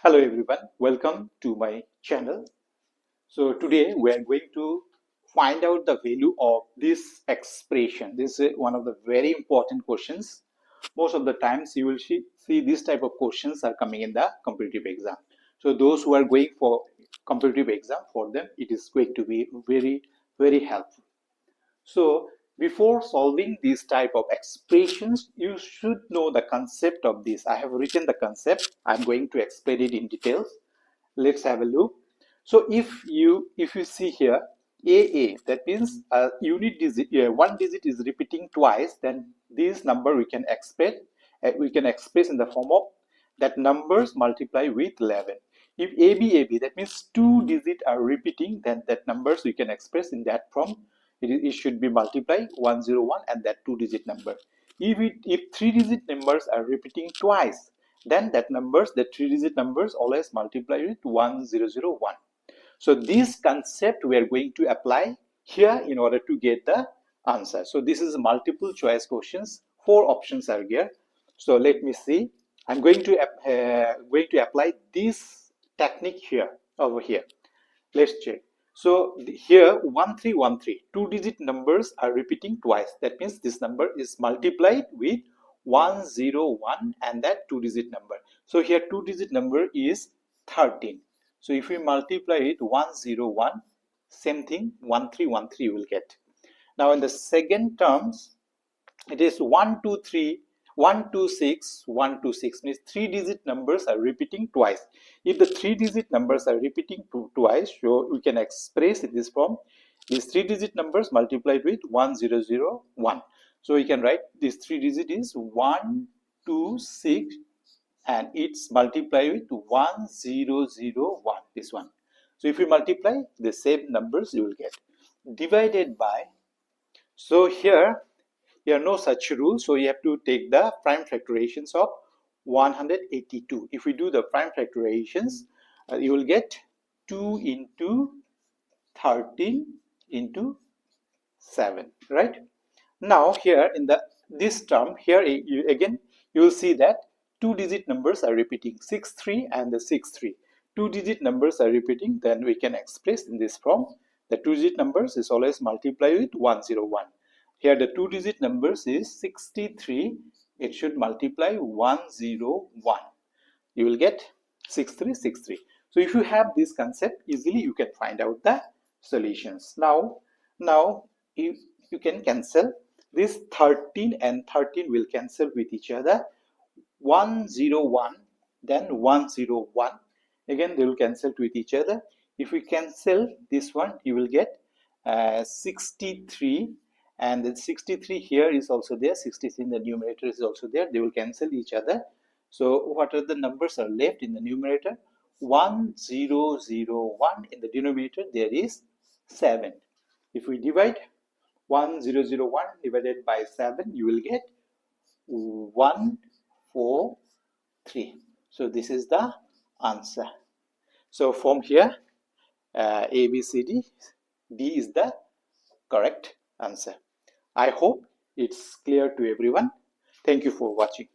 Hello everyone, welcome to my channel. So today we are going to find out the value of this expression. This is one of the very important questions. Most of the times you will see this type of questions are coming in the competitive exam. So those who are going for competitive exam, for them it is going to be very helpful. So before solving these type of expressions, you should know the concept of this. I have written the concept. I'm going to explain it in details. Let's have a look. So if you see here AA, that means a unit digit, one digit is repeating twice, then this number we can express in the form of that numbers multiply with 11. If AB, that means two digits are repeating, then that numbers we can express in that form. It should be multiply 101 and that two-digit number. If three-digit numbers are repeating twice, then the three-digit numbers always multiply with 1001. So this concept we are going to apply here in order to get the answer. So this is multiple choice questions. Four options are here. So let me see. I'm going to apply this technique here over here. Let's check. So here 1313, two-digit numbers are repeating twice. That means this number is multiplied with 101 and that two-digit number. So here two-digit number is 13. So if we multiply it 101, same thing 1313 you will get. Now in the second terms, it is 123 126 126, means three-digit numbers are repeating twice. If the three-digit numbers are repeating twice, so we can express in this form, these three-digit numbers multiplied with 1001. So we can write this three-digit is 126 and it's multiplied with 1001, this one. So if we multiply the same numbers, you will get divided by. So here no such rule, so you have to take the prime factorizations of 182. If we do the prime factorizations, you will get 2 into 13 into 7, right? Now here in this term here, again you will see that two-digit numbers are repeating 63 and the 63. Two-digit numbers are repeating, then we can express in this form. The two-digit numbers is always multiplied with 101. Here the two-digit numbers is 63. It should multiply 101. You will get 6363. So if you have this concept, easily you can find out the solutions. Now if you can cancel this 13 and 13 will cancel with each other. 101, then 101. Again they will cancel with each other. If we cancel this one, you will get 63, and then 63 here is also there. 63 in the numerator is also there. They will cancel each other. So what are the numbers are left in the numerator? 1001. In the denominator there is 7. If we divide 1001 divided by 7, you will get 143. So this is the answer. So from here, A, B, C, D, D is the correct answer. I hope it's clear to everyone. Thank you for watching.